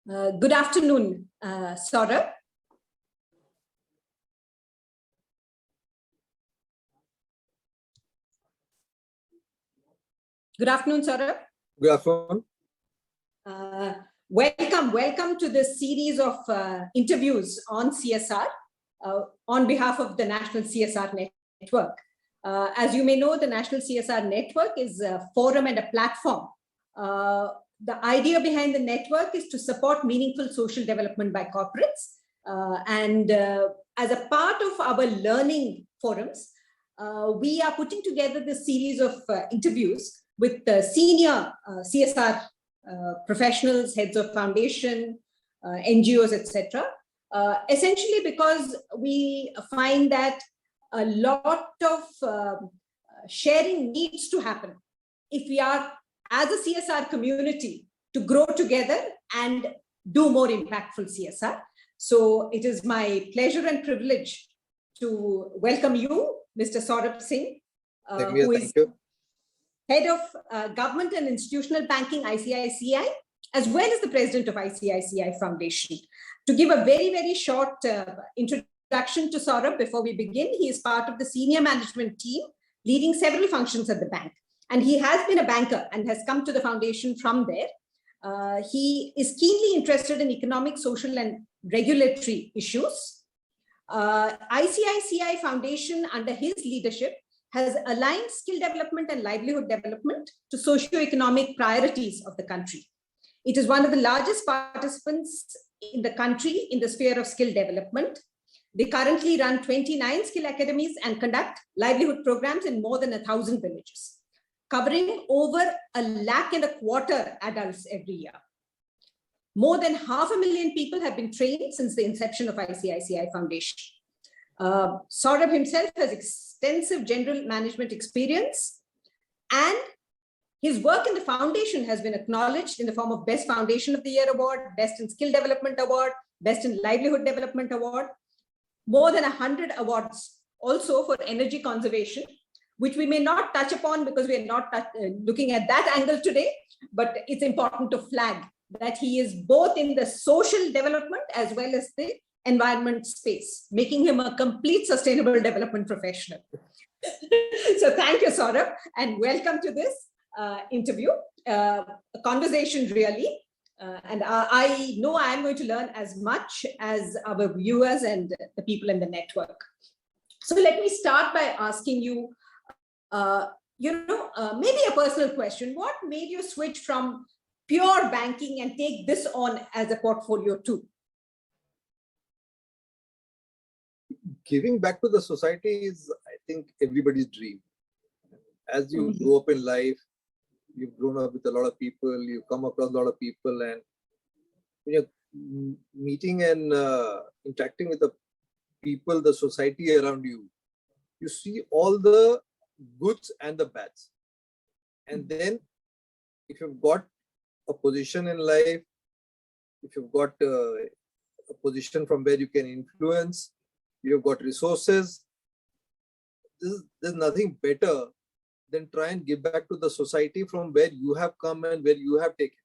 Good afternoon, Saurabh. Good afternoon, Saurabh. Good afternoon. Welcome to this series of interviews on CSR on behalf of the National CSR Network. As you may know, the National CSR Network is a forum and a platform. The idea behind the network is to support meaningful social development by corporates. As a part of our learning forums, we are putting together this series of interviews with senior CSR professionals, heads of foundation, NGOs, etc. Essentially because we find that a lot of sharing needs to happen if we are, as a CSR community, to grow together and do more impactful CSR. So it is my pleasure and privilege to welcome you, Mr. Saurabh Singh, who is Head of Government and Institutional Banking, ICICI, as well as the President of ICICI Foundation. To give a very, very short introduction to Saurabh before we begin, he is part of the senior management team leading several functions at the bank. And he has been a banker and has come to the foundation from there. He is keenly interested in economic, social, and regulatory issues. ICICI Foundation, under his leadership, has aligned skill development and livelihood development to socio-economic priorities of the country. It is one of the largest participants in the country in the sphere of skill development. They currently run 29 skill academies and conduct livelihood programs in more than 1,000 villages, covering over 1.25 lakh adults every year. More than 500,000 people have been trained since the inception of ICICI Foundation. Saurabh himself has extensive general management experience, and his work in the foundation has been acknowledged in the form of Best Foundation of the Year Award, Best in Skill Development Award, Best in Livelihood Development Award, more than 100 awards also for energy conservation, which we may not touch upon because we are not looking at that angle today, but it's important to flag that he is both in the social development as well as the environment space, making him a complete sustainable development professional. So thank you, Saurabh, and welcome to this interview, a conversation really. And I know I'm going to learn as much as our viewers and the people in the network. So let me start by asking you, maybe a personal question. What made you switch from pure banking and take this on as a portfolio too? Giving back to the society is, I think, everybody's dream. As you grow up in life, you've grown up with a lot of people, you come across a lot of people, and when you're meeting and interacting with the people, the society around you, you see all the goods and the bads. And then if you've got a position in life, if you've got a position from where you can influence, you've got resources, there's nothing better than try and give back to the society from where you have come and where you have taken.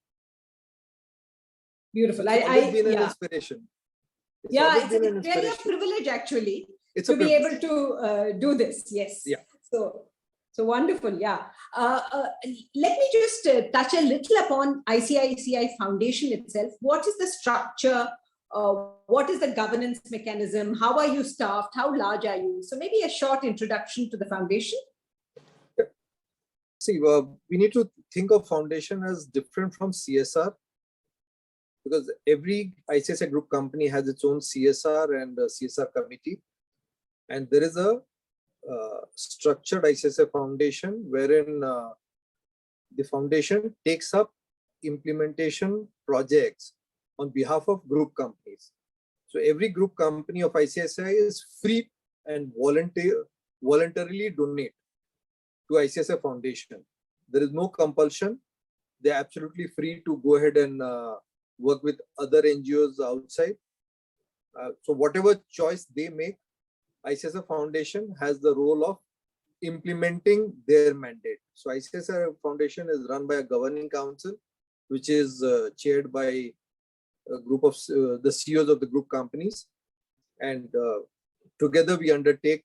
Beautiful. It's been an inspiration. It's really a privilege actually to be able to do this. Yes. Yeah. So wonderful. Yeah. Let me just touch a little upon ICICI Foundation itself. What is the structure? What is the governance mechanism? How are you staffed? How large are you? So maybe a short introduction to the foundation. See, we need to think of foundation as different from CSR, because every ICICI group company has its own CSR and CSR committee. And there is a structured ICICI Foundation wherein the foundation takes up implementation projects on behalf of group companies. So every group company of ICICI is free and voluntarily donate to ICICI Foundation. There is no compulsion. They're absolutely free to go ahead and work with other NGOs outside. So whatever choice they make, ICICI Foundation has the role of implementing their mandate. So ICICI Foundation is run by a governing council, which is chaired by a group of the CEOs of the group companies, and together we undertake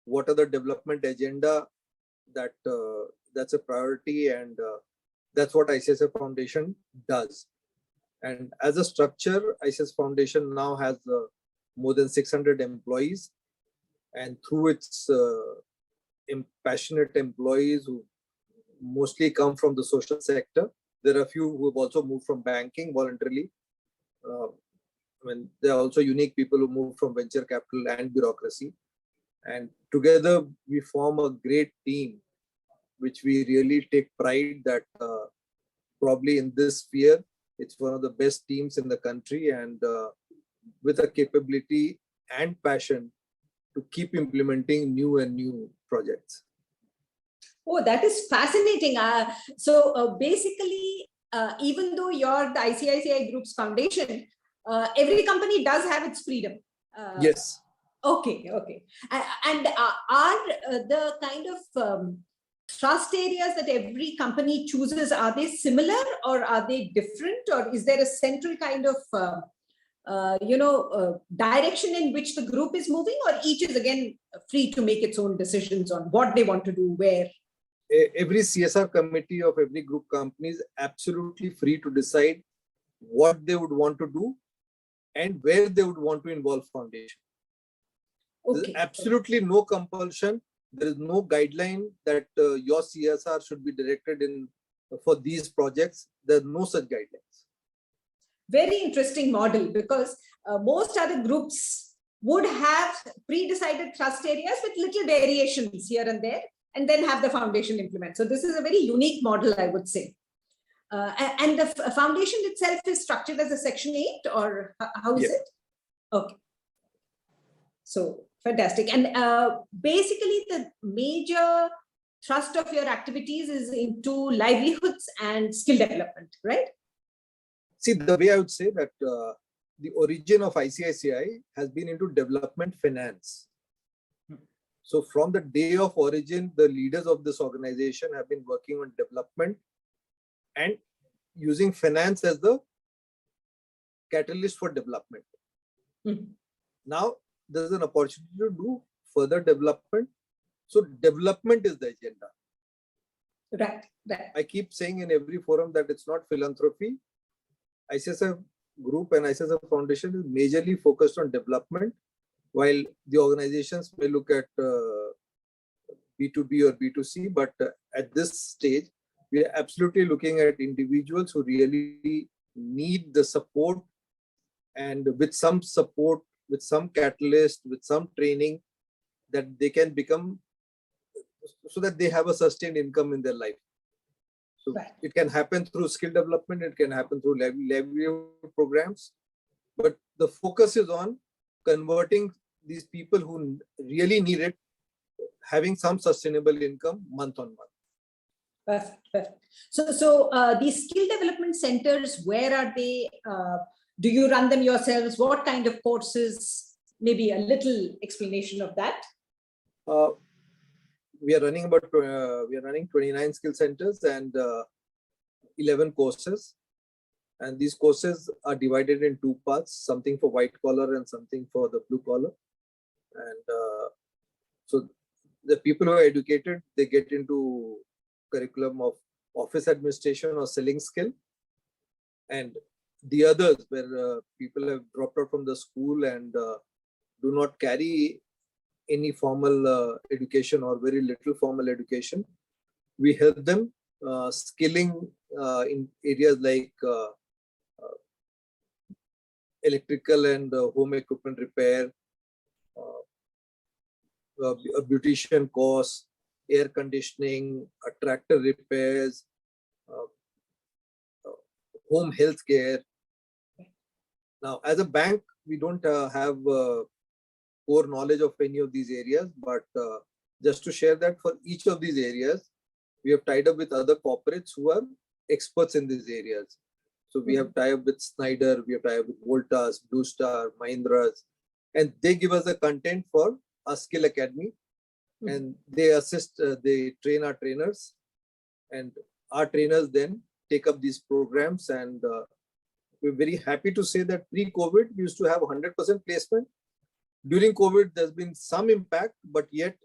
what are the development agenda that that's a priority, and that's what ICICI Foundation does. And as a structure, ICICI Foundation now has more than 600 employees, and through its passionate employees who mostly come from the social sector, there are a few who have also moved from banking voluntarily. There are also unique people who move from venture capital and bureaucracy. And together we form a great team, which we really take pride that probably in this sphere, it's one of the best teams in the country, and with a capability and passion to keep implementing new and new projects. Oh, that is fascinating. So basically, even though you're the ICICI Group's foundation, every company does have its freedom. Yes. Okay. And are the kind of trust areas that every company chooses, are they similar or are they different? Or is there a central kind of direction in which the group is moving, or each is again free to make its own decisions on what they want to do, where? Every CSR committee of every group company is absolutely free to decide what they would want to do and where they would want to involve foundation. Okay. There's absolutely no compulsion. There is no guideline that your CSR should be directed in for these projects. There are no such guidelines. Very interesting model, because most other groups would have pre-decided trust areas with little variations here and there, and then have the foundation implement. So this is a very unique model, I would say. And the foundation itself is structured as a Section 8, or how is it? Okay. So fantastic. And basically the major thrust of your activities is into livelihoods and skill development, right? See, the way I would say that the origin of ICICI has been into development finance. So from the day of origin, the leaders of this organization have been working on development and using finance as the catalyst for development. Now, there's an opportunity to do further development. So development is the agenda. Right. I keep saying in every forum that it's not philanthropy. ICICI Group and ICICI Foundation is majorly focused on development, while the organizations may look at B2B or B2C, but at this stage, we are absolutely looking at individuals who really need the support, and with some support, with some catalyst, with some training, that they can become, so that they have a sustained income in their life. So it can happen through skill development, it can happen through livelihood programs, but the focus is on converting these people who really need it, having some sustainable income month on month. Perfect. So these skill development centers, where are they? Do you run them yourselves? What kind of courses? Maybe a little explanation of that. We are running 29 skill centers and 11 courses. And these courses are divided in two parts, something for white collar and something for the blue collar. And so the people who are educated, they get into curriculum of office administration or selling skill. And the others, where people have dropped out from the school and do not carry any formal education or very little formal education, we help them skilling in areas like electrical and home equipment repair, a beautician course, air conditioning, tractor repairs, home health care. Now, as a bank, we don't have core knowledge of any of these areas, but just to share that for each of these areas, we have tied up with other corporates who are experts in these areas. So we have tied up with Snyder, we have tied up with Voltas, Blue Star, Mahindras, and they give us the content for a skill academy, and they assist, they train our trainers, and our trainers then take up these programs and we're very happy to say that pre-COVID, we used to have 100% placement. During COVID, there's been some impact, but yet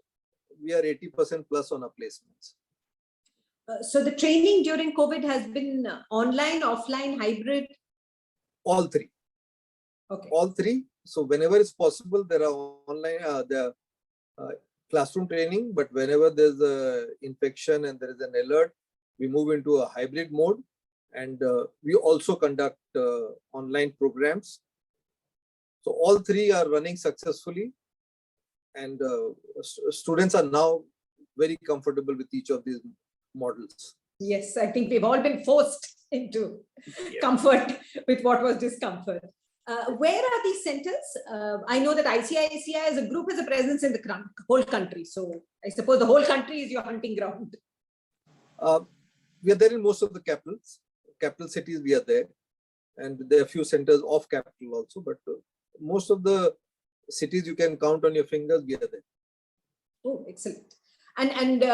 we are 80% plus on our placements. So the training during COVID has been online, offline, hybrid? All three. Okay. All three. So whenever it's possible, there are online, classroom training, but whenever there's a infection and there is an alert, we move into a hybrid mode, and we also conduct online programs. So all three are running successfully, and students are now very comfortable with each of these models. Yes, I think we've all been forced into comfort with what was discomfort. Where are these centers? I know that ICICI as a group has a presence in the whole country. So I suppose the whole country is your hunting ground. We are there in most of the capitals. Capital cities, we are there. And there are a few centers off capital also. But most of the cities you can count on your fingers, we are there. Oh, excellent. And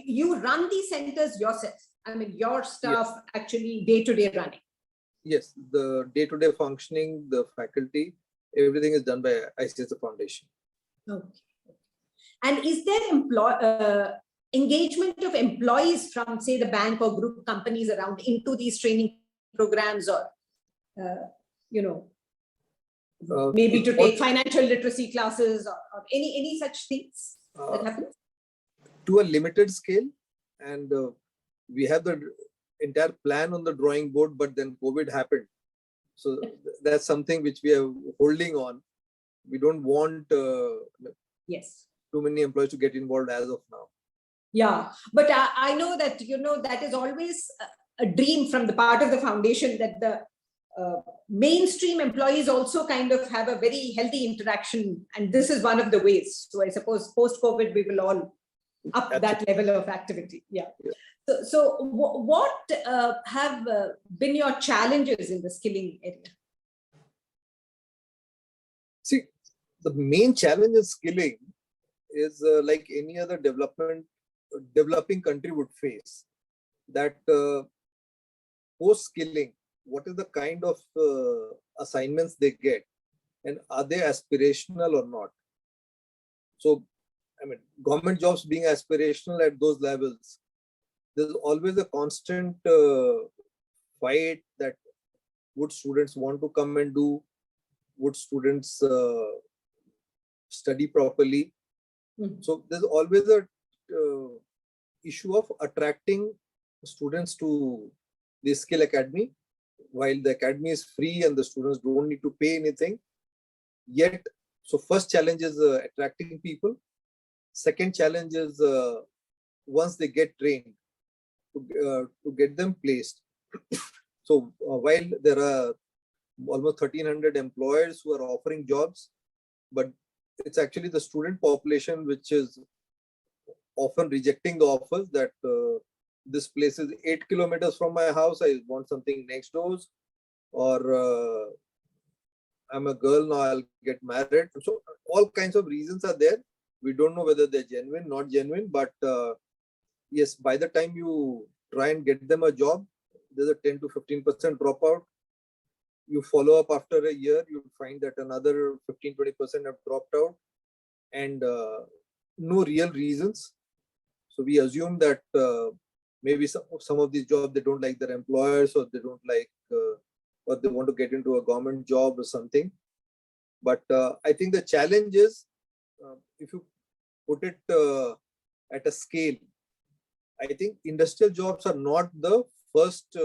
you run these centers yourself? I mean, your staff actually day-to-day running? Yes, the day-to-day functioning, the faculty, everything is done by ICICI Foundation. Okay. And is there engagement of employees from, say, the bank or group companies around into these training programs, or, maybe to take financial literacy classes or any such things that happen? To a limited scale, and we have the entire plan on the drawing board, but then COVID happened. So that's something which we are holding on. We don't want too many employees to get involved as of now. Yeah, but I know that, that is always a dream from the part of the foundation, that the mainstream employees also kind of have a very healthy interaction. And this is one of the ways. So I suppose post-COVID, we will all up that level of activity. Yeah. So what have been your challenges in the skilling area? See, the main challenge in skilling is like any other developing country would face, that post-skilling, what is the kind of assignments they get, and are they aspirational or not? So, I mean, government jobs being aspirational at those levels, there's always a constant fight that would students want to come and do, would students study properly. So there's always a issue of attracting students to the skill academy, while the academy is free and the students don't need to pay anything. Yet, so first challenge is attracting people. Second challenge is once they get trained, to get them placed. So while there are almost 1,300 employers who are offering jobs, but it's actually the student population which is often rejecting the offers, that this place is 8 kilometers from my house, I want something next door, or I'm a girl now, I'll get married. So all kinds of reasons are there. We don't know whether they're genuine, not genuine, but yes, by the time you try and get them a job, there's a 10 to 15% dropout. You follow up after a year, you find that another 15-20% have dropped out, and no real reasons. So we assume that maybe some of these jobs, they don't like their employers, or they don't like, or they want to get into a government job or something. But I think the challenge is, if you put it at a scale, I think industrial jobs are not the first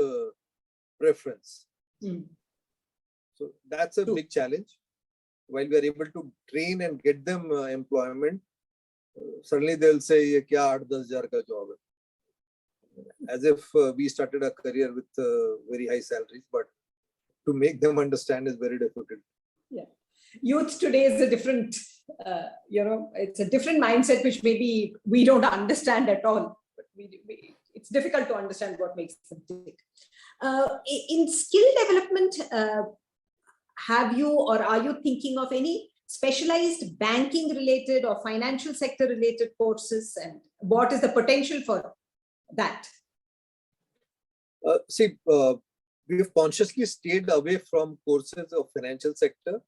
preference. So that's a big challenge. While we are able to train and get them employment, suddenly they'll say, "Kya 8-10,000 ka job hai?" As if we started a career with very high salaries, but to make them understand is very difficult. Yeah, youth today is a different, it's a different mindset which maybe we don't understand at all. But it's difficult to understand what makes them tick. In skill development, have you or are you thinking of any specialized banking related or financial sector related courses, and what is the potential for that? See, we have consciously stayed away from courses of financial sector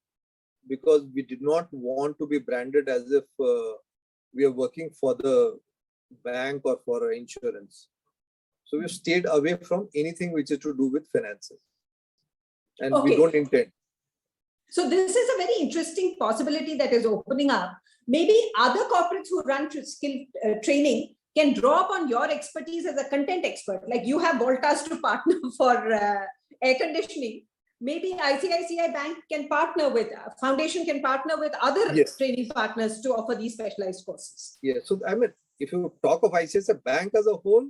because we did not want to be branded as if we are working for the bank or for insurance. So we've stayed away from anything which is to do with finances. And we don't intend. So this is a very interesting possibility that is opening up. Maybe other corporates who run skill training can draw upon your expertise as a content expert. Like you have Voltas to partner for air conditioning. Maybe ICICI Bank can partner with, foundation can partner with other training partners to offer these specialized courses. Yeah, so I mean, if you talk of ICICI Bank as a whole,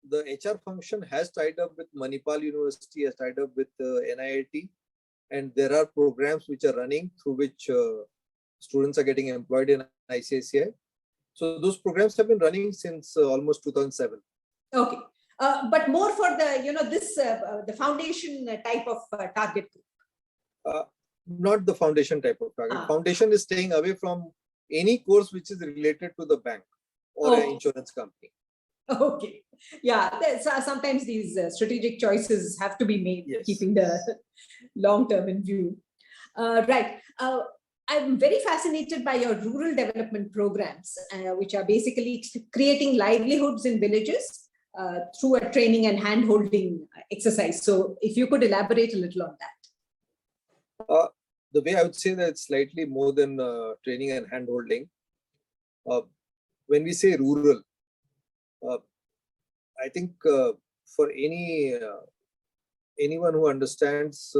the HR function has tied up with Manipal University, has tied up with NIIT, and there are programs which are running through which students are getting employed in ICICI. So those programs have been running since almost 2007. Okay, but more for the the foundation type of target group. Not the foundation type of target. Foundation is staying away from any course which is related to the bank or an insurance company. Okay. Yeah, sometimes these strategic choices have to be made, keeping the long term in view. Right. I'm very fascinated by your rural development programs, which are basically creating livelihoods in villages through a training and hand-holding exercise. So if you could elaborate a little on that. The way I would say that it's slightly more than training and hand-holding. When we say rural, I think for anyone who understands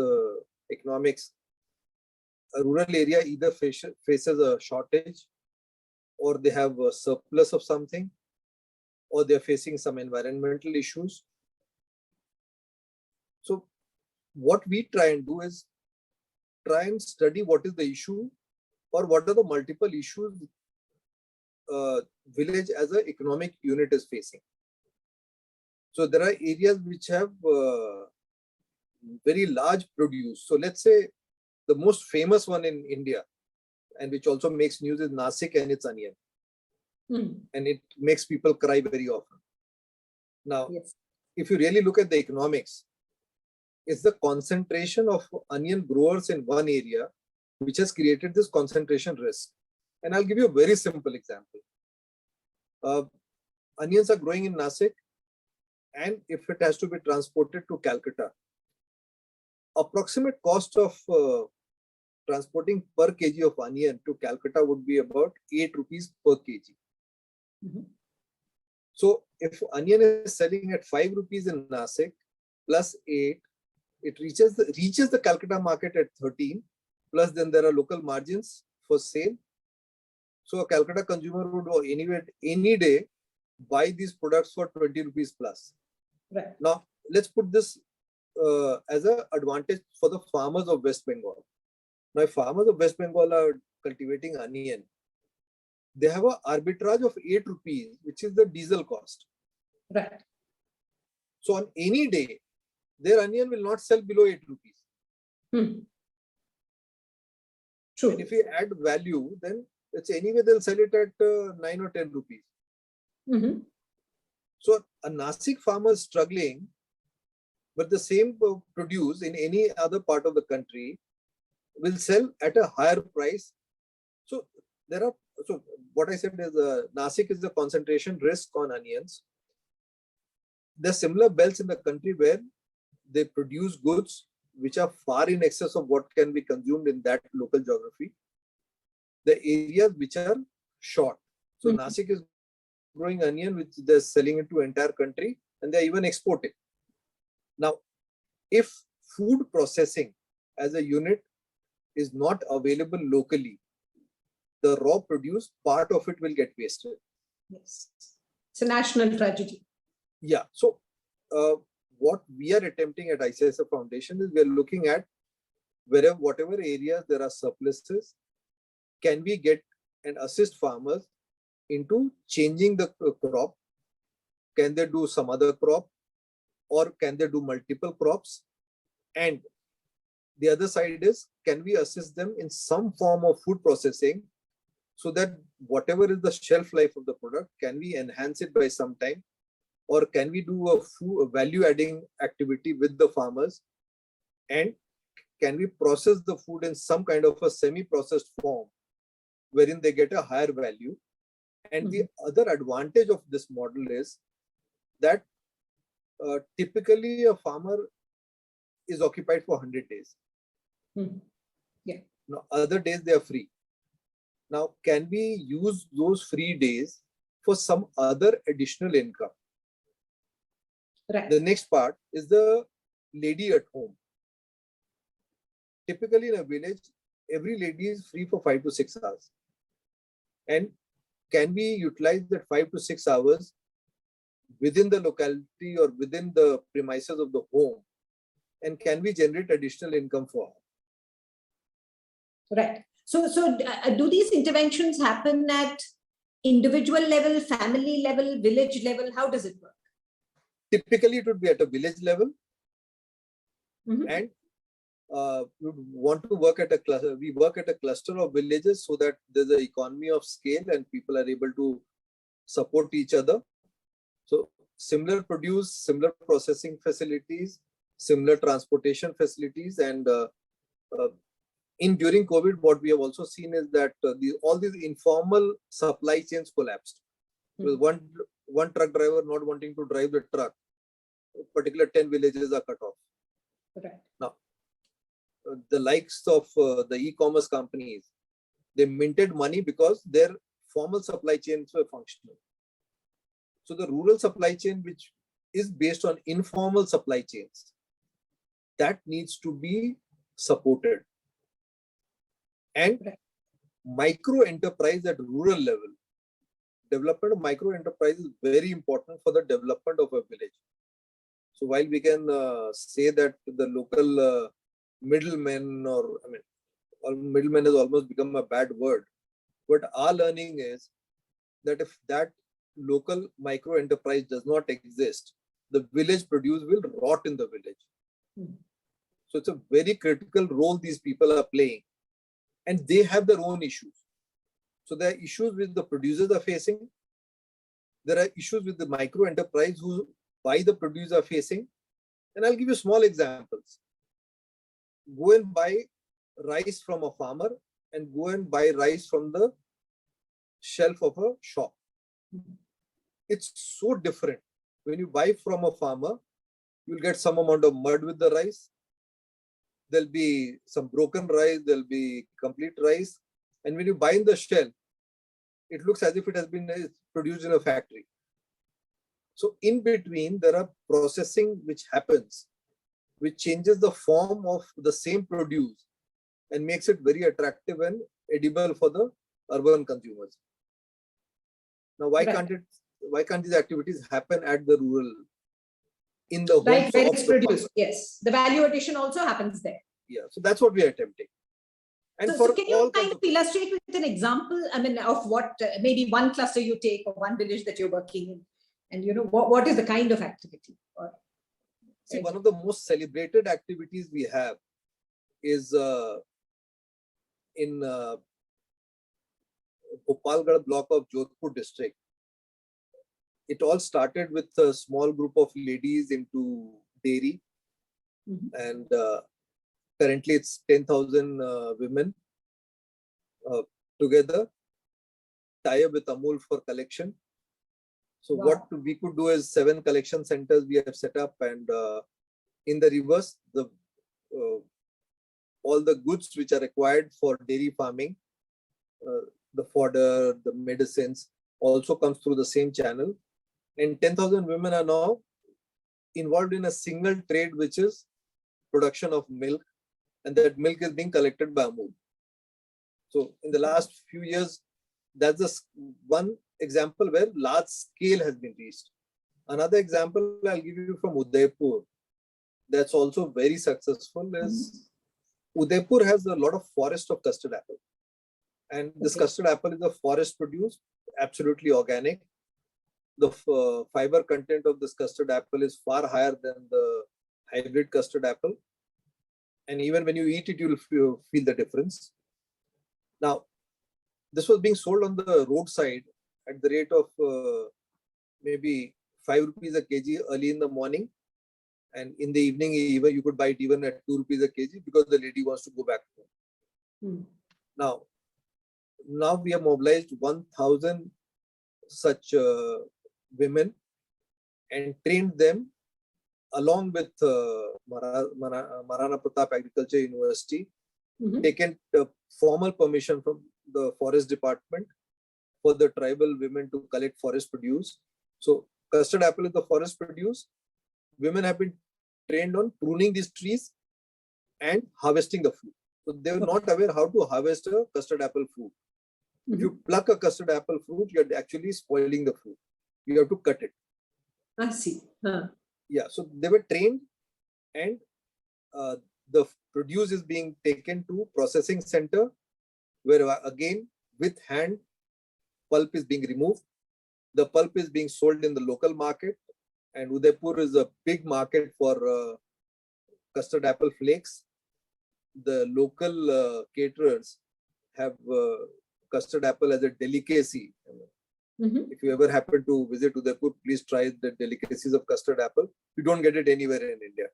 economics, a rural area either faces a shortage, or they have a surplus of something, or they're facing some environmental issues. So what we try and do is try and study what is the issue or what are the multiple issues village as an economic unit is facing. So there are areas which have very large produce. So let's say the most famous one in India, and which also makes news, is Nasik and its onion. And it makes people cry very often. Now, if you really look at the economics, it's the concentration of onion growers in one area which has created this concentration risk. And I'll give you a very simple example. Onions are growing in Nasik, and if it has to be transported to Calcutta, approximate cost of transporting per kg of onion to Calcutta would be about 8 rupees per kg. So if onion is selling at 5 rupees in Nasik plus 8, it reaches the Calcutta market at 13, plus then there are local margins for sale. So a Calcutta consumer would any day buy these products for 20 rupees plus. Right. Now, let's put this as an advantage for the farmers of West Bengal. Now, if farmers of West Bengal are cultivating onion, they have an arbitrage of 8 rupees, which is the diesel cost. Right. So on any day, their onion will not sell below 8 rupees. True. And if we add value, then it's anyway they'll sell it at 9 or 10 rupees. So a Nasik farmer is struggling, but the same produce in any other part of the country will sell at a higher price. So what I said is Nasik is the concentration risk on onions. There are similar belts in the country where they produce goods which are far in excess of what can be consumed in that local geography. The areas which are short. So Nasik is growing onion, which they're selling it to entire country, and they're even exporting. Now, if food processing as a unit is not available locally, the raw produce, part of it will get wasted. Yes. It's a national tragedy. Yeah. So what we are attempting at ICICI Foundation is we are looking at whatever areas there are surpluses, can we get and assist farmers into changing the crop? Can they do some other crop, or can they do multiple crops? And the other side is, can we assist them in some form of food processing so that whatever is the shelf life of the product, can we enhance it by some time or can we do a value adding activity with the farmers, and can we process the food in some kind of a semi-processed form wherein they get a higher value. And the other advantage of this model is that typically a farmer is occupied for 100 days. Yeah. Now, other days they are free. Now, can we use those free days for some other additional income? Right. The next part is the lady at home. Typically in a village, every lady is free for 5 to 6 hours. And can we utilize that 5 to 6 hours within the locality or within the premises of the home? And can we generate additional income for her? Right. So do these interventions happen at individual level, family level, village level? How does it work? Typically, it would be at a village level. And we would want to work at a cluster. We work at a cluster of villages so that there's an economy of scale and people are able to support each other. So similar produce, similar processing facilities, similar transportation facilities, and during COVID, what we have also seen is that all these informal supply chains collapsed. With one truck driver not wanting to drive the truck, particular 10 villages are cut off. Right. Now, the likes of the e-commerce companies, they minted money because their formal supply chains were functional. So the rural supply chain, which is based on informal supply chains, that needs to be supported. And micro enterprise at rural level, development of micro enterprise is very important for the development of a village. So while we can say that the local middlemen, or middlemen has almost become a bad word, but our learning is that if that local micro enterprise does not exist, the village produce will rot in the village. So it's a very critical role these people are playing, and they have their own issues. So there are issues which the producers are facing. There are issues with the micro enterprise who buy the produce are facing. And I'll give you small examples. Go and buy rice from a farmer and go and buy rice from the shelf of a shop. It's so different. When you buy from a farmer, you'll get some amount of mud with the rice. There'll be some broken rice, there'll be complete rice. And when you buy in the shelf, it looks as if it has been produced in a factory. So in between, there are processing which happens, which changes the form of the same produce and makes it very attractive and edible for the urban consumers. Now, why can't these activities happen at the rural, in the homes where of it's the produced? farmer? Yes, the value addition also happens there. Yeah, so that's what we are attempting. And so can you kind of illustrate with an example, of what maybe one cluster you take or one village that you're working in, and what is the kind of activity? See, one of the most celebrated activities we have is in Gopalgarh block of Jodhpur district. It all started with a small group of ladies into dairy, and currently it's 10,000 women together, tie up with Amul for collection. So what we could do is 7 collection centers we have set up, and in the reverse, all the goods which are required for dairy farming, the fodder, the medicines, also comes through the same channel. And 10,000 women are now involved in a single trade, which is production of milk, and that milk is being collected by Amul. So in the last few years, that's just one example where large scale has been reached. Another example I'll give you from Udaipur that's also very successful is Udaipur has a lot of forest of custard apple. And this custard apple is a forest produce, absolutely organic. The fiber content of this custard apple is far higher than the hybrid custard apple. And even when you eat it, you'll feel the difference. Now, this was being sold on the roadside at the rate of maybe 5 rupees a kg early in the morning, and in the evening even you could buy it even at 2 rupees a kg because the lady wants to go back home. Now we have mobilized 1,000 such women and trained them along with Maharana Pratap Agriculture University, taken formal permission from the forest department for the tribal women to collect forest produce. So custard apple is the forest produce. Women have been trained on pruning these trees and harvesting the fruit. So they were not aware how to harvest a custard apple fruit. If you pluck a custard apple fruit, you're actually spoiling the fruit. You have to cut it. I see. Yeah, so they were trained, and the produce is being taken to processing center, where again with hand pulp is being removed. The pulp is being sold in the local market, and Udaipur is a big market for custard apple flakes. The local caterers have custard apple as a delicacy. If you ever happen to visit Udaipur, please try the delicacies of custard apple. You don't get it anywhere in India.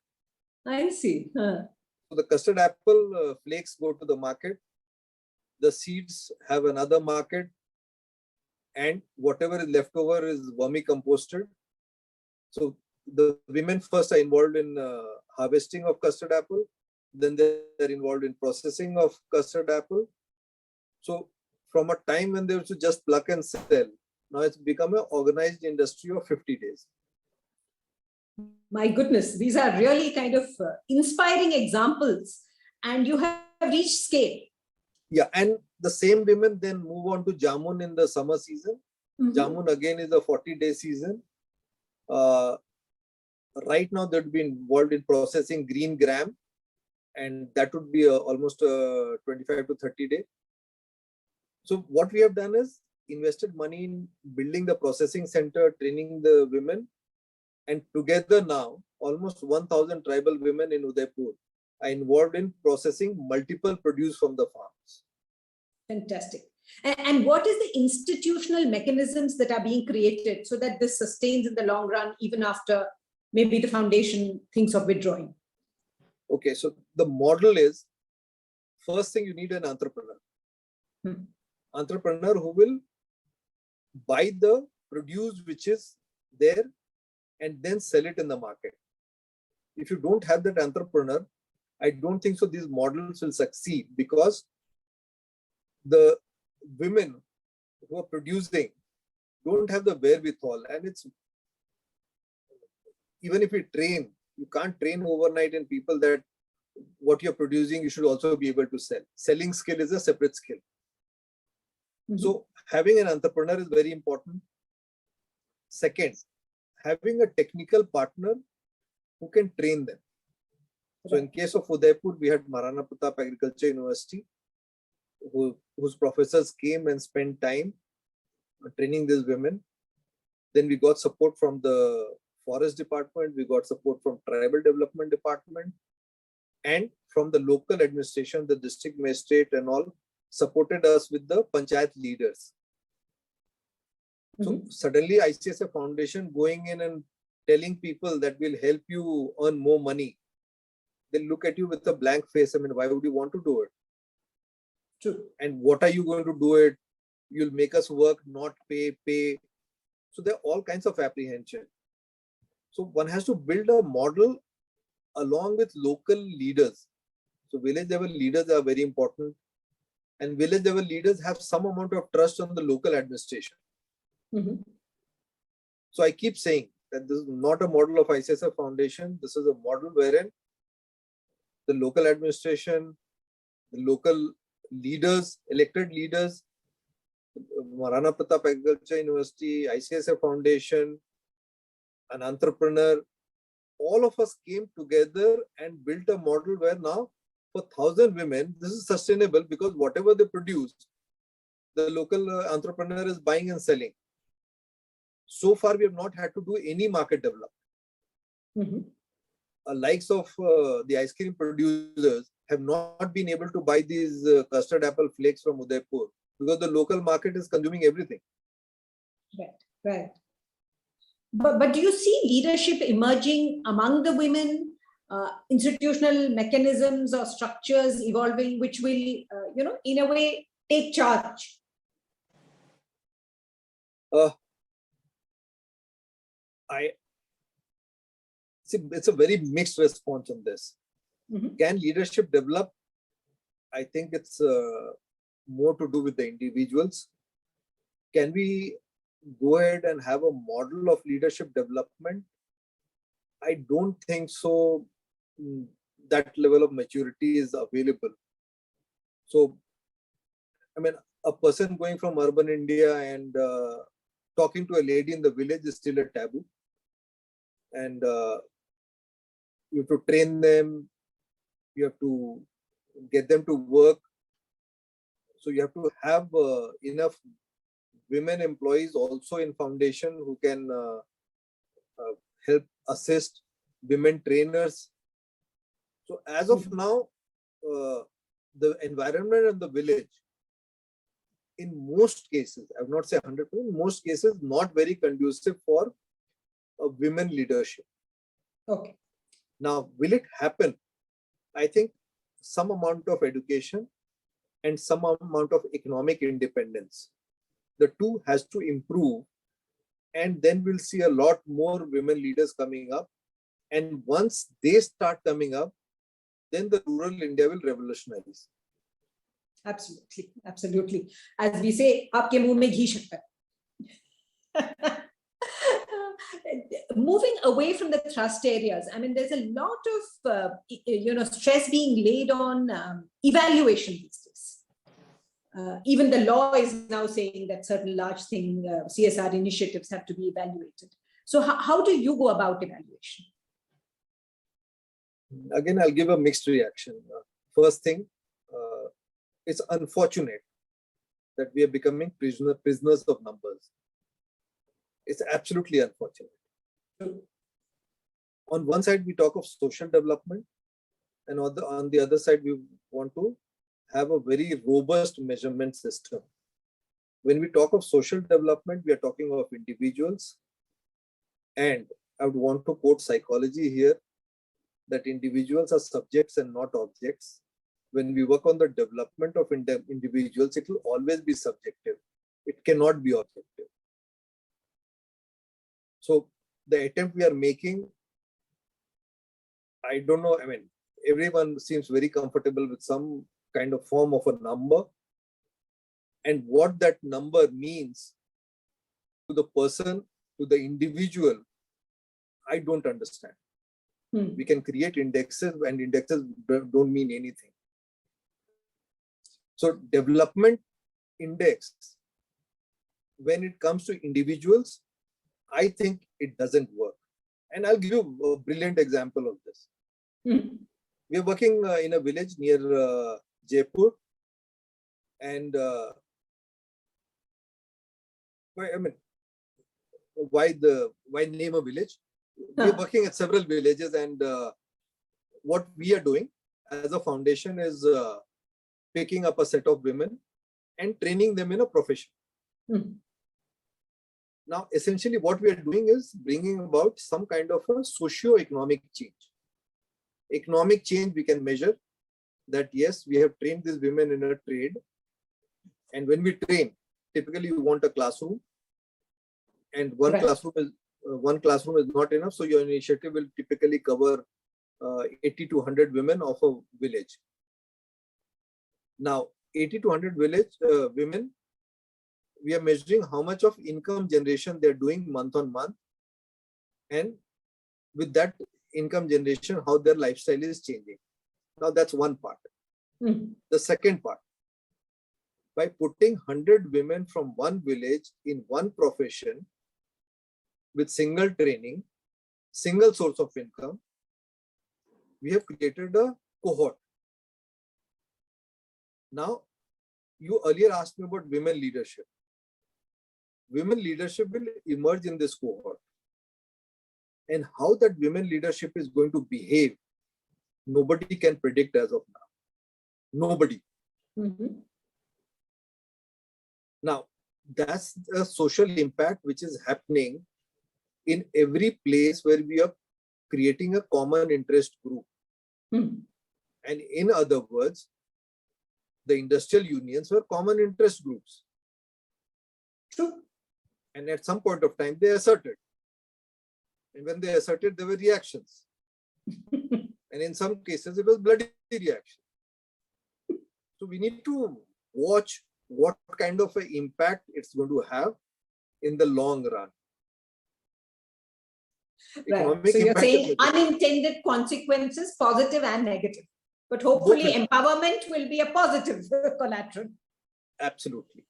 I see. So the custard apple flakes go to the market. The seeds have another market, and whatever is left over is vermicomposted. So the women first are involved in harvesting of custard apple. Then they're involved in processing of custard apple. So from a time when they used to just pluck and sell, now it's become an organized industry of 50 days. My goodness, these are really kind of inspiring examples, and you have reached scale. Yeah, and the same women then move on to Jamun in the summer season. Jamun again is a 40-day season. Right now they'd be involved in processing green gram, and that would be almost 25 to 30 days. So what we have done is invested money in building the processing center, training the women, and together now almost 1,000 tribal women in Udaipur are involved in processing multiple produce from the farms. Fantastic. And what is the institutional mechanisms that are being created so that this sustains in the long run, even after maybe the foundation thinks of withdrawing? Okay, so the model is, first thing, you need an entrepreneur. Entrepreneur who will buy the produce which is there and then sell it in the market. If you don't have that entrepreneur, I don't think so these models will succeed, because the women who are producing don't have the wherewithal, and it's, even if you train, you can't train overnight in people that what you're producing you should also be able to sell. Selling skill is a separate skill. So having an entrepreneur is very important. Second, having a technical partner who can train them. So in case of Udaipur, we had Maharana Pratap Agriculture University, whose professors came and spent time training these women. Then we got support from the forest department, we got support from tribal development department, and from the local administration, the district magistrate and all supported us with the panchayat leaders. So suddenly ICICI Foundation going in and telling people that will help you earn more money, they look at you with a blank face. I mean, why would you want to do it? True. And what are you going to do it? You'll make us work, not pay. So there are all kinds of apprehension. So one has to build a model along with local leaders. So village level leaders are very important. And village level leaders have some amount of trust on the local administration. So I keep saying that this is not a model of ICICI Foundation. This is a model wherein the local administration, the local leaders, elected leaders, Maharana Pratap Agriculture University, ICICI Foundation, an entrepreneur, all of us came together and built a model where now for 1,000 women, this is sustainable, because whatever they produce, the local entrepreneur is buying and selling. So far, we have not had to do any market development. Likes of the ice cream producers have not been able to buy these custard apple flakes from Udaipur because the local market is consuming everything. Right. But do you see leadership emerging among the women, institutional mechanisms or structures evolving, which will, in a way, take charge? I see it's a very mixed response on this. Can leadership develop? I think it's more to do with the individuals. Can we go ahead and have a model of leadership development? I don't think so. That level of maturity is available. So, I mean, a person going from urban India and talking to a lady in the village is still a taboo. And you have to train them, you have to get them to work. So you have to have enough women employees also in foundation who can help assist women trainers. So as of now, the environment in the village, in most cases, I would not say 100%, most cases not very conducive for women leadership. Okay. Now, will it happen? I think some amount of education and some amount of economic independence. The two has to improve, and then we'll see a lot more women leaders coming up. And once they start coming up, then the rural India will revolutionize. Absolutely, absolutely. As we say, aapke muh mein ghee shakkar. Moving away from the thrust areas, I mean, there's a lot of stress being laid on evaluation these days. Even the law is now saying that certain large CSR initiatives have to be evaluated. So how do you go about evaluation? Again, I'll give a mixed reaction. First thing, it's unfortunate that we are becoming prisoners of numbers. It's absolutely unfortunate. On one side, we talk of social development, and on the other side, we want to have a very robust measurement system. When we talk of social development, we are talking of individuals. And I would want to quote psychology here, that individuals are subjects and not objects. When we work on the development of individuals, it will always be subjective. It cannot be objective. So the attempt we are making, I don't know, I mean, everyone seems very comfortable with some kind of form of a number. And what that number means to the person, to the individual, I don't understand. We can create indexes, and indexes don't mean anything. So development index, when it comes to individuals, I think it doesn't work. And I'll give you a brilliant example of this. We are working in a village near Jaipur, and why name a village? We are working at several villages, and what we are doing as a foundation is picking up a set of women and training them in a profession. Now, essentially, what we are doing is bringing about some kind of a socio-economic change. Economic change we can measure that, yes, we have trained these women in a trade. And when we train, typically we want a classroom, and one classroom is not enough. So your initiative will typically cover 80 to 100 women of a village. Now, 80 to 100 women, we are measuring how much of income generation they're doing month on month. And with that income generation, how their lifestyle is changing. Now, that's one part. The second part, by putting 100 women from one village in one profession with single training, single source of income, we have created a cohort. Now, you earlier asked me about women leadership. Women leadership will emerge in this cohort. And how that women leadership is going to behave, nobody can predict as of now. Nobody. Now, that's the social impact which is happening in every place where we are creating a common interest group. And in other words, the industrial unions were common interest groups. True. And at some point of time, they asserted. And when they asserted, there were reactions. And in some cases, it was bloody reaction. So we need to watch what kind of an impact it's going to have in the long run. Right. So you're saying unintended consequences, positive and negative. But hopefully empowerment will be a positive collateral. Absolutely.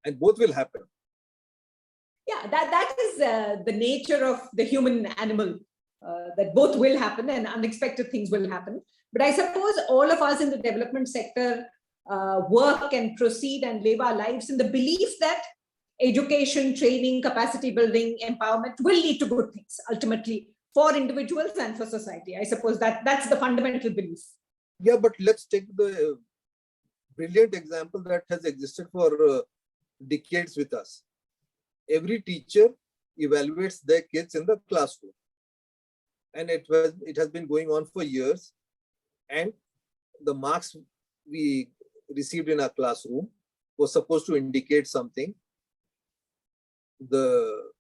And both will happen. Yeah, that is the nature of the human animal, that both will happen and unexpected things will happen. But I suppose all of us in the development sector work and proceed and live our lives in the belief that education, training, capacity building, empowerment will lead to good things ultimately for individuals and for society. I suppose that's the fundamental belief. Yeah, but let's take the brilliant example that has existed for decades with us. Every teacher evaluates their kids in the classroom. And it has been going on for years. And the marks we received in our classroom was supposed to indicate something. The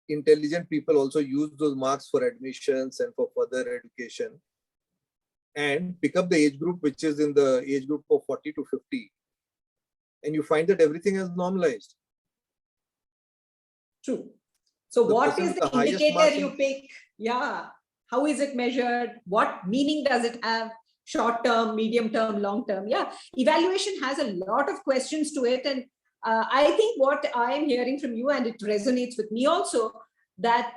intelligent people also use those marks for admissions and for further education, and pick up the age group, which is in the age group of 40 to 50. And you find that everything is normalized. True. So what is the indicator you pick? Yeah. How is it measured? What meaning does it have? Short term, medium term, long term? Yeah. Evaluation has a lot of questions to it. And I think what I am hearing from you, and it resonates with me also, that,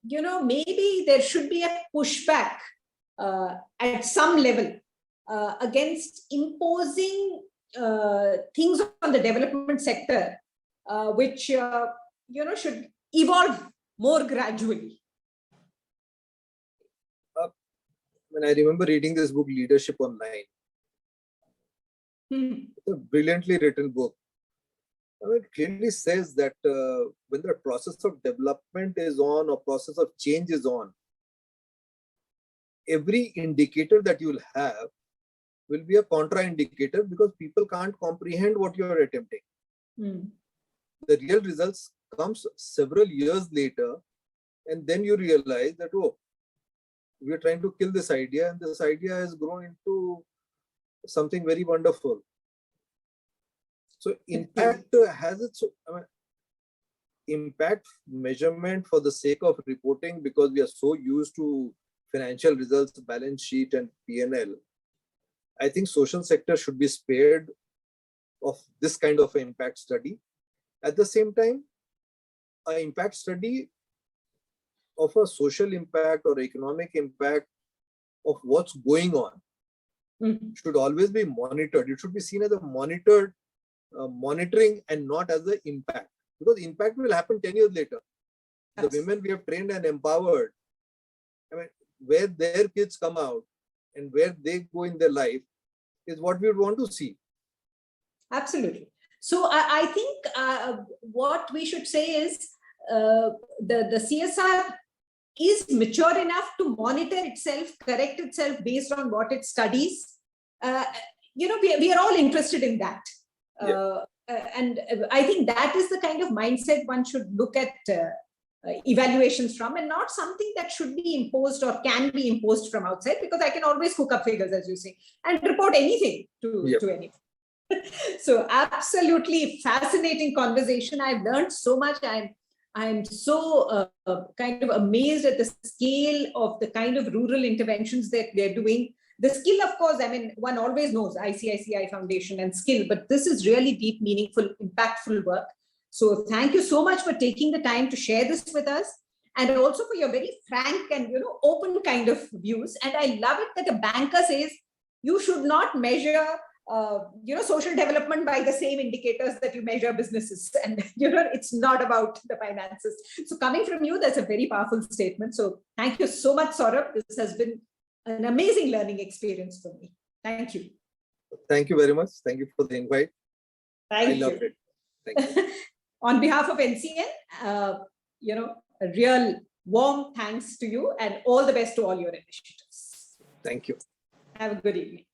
maybe there should be a pushback at some level against imposing things on the development sector, which, should evolve more gradually. When I remember reading this book, Leadership Online, it's a brilliantly written book. It clearly says that when the process of development is on or process of change is on, every indicator that you'll have will be a contra-indicator because people can't comprehend what you're attempting. The real results comes several years later, and then you realize that, oh, we're trying to kill this idea, and this idea has grown into something very wonderful. So impact has its impact measurement for the sake of reporting, because we are so used to financial results, balance sheet and P&L. I think social sector should be spared of this kind of impact study. At the same time, an impact study of a social impact or economic impact of what's going on should always be monitored. It should be seen as a monitoring and not as the impact, because impact will happen 10 years later. The women we have trained and empowered, where their kids come out and where they go in their life is what we would want to see. Absolutely. So I think what we should say is the CSR is mature enough to monitor itself, correct itself based on what it studies. We are all interested in that. And I think that is the kind of mindset one should look at evaluations from, and not something that should be imposed or can be imposed from outside, because I can always cook up figures, as you say, and report anything to anything. So absolutely fascinating conversation. I've learned so much. I'm so kind of amazed at the scale of the kind of rural interventions that they're doing. The skill, of course, one always knows ICICI Foundation and skill, but this is really deep, meaningful, impactful work. So thank you so much for taking the time to share this with us, and also for your very frank and open kind of views. And I love it that a banker says you should not measure social development by the same indicators that you measure businesses, and it's not about the finances. So coming from you, that's a very powerful statement. So thank you so much, Saurabh. This has been an amazing learning experience for me. Thank you. Thank you very much. Thank you for the invite. Thank you. I loved it. Thank you. On behalf of NCN, a real warm thanks to you and all the best to all your initiatives. Thank you. Have a good evening.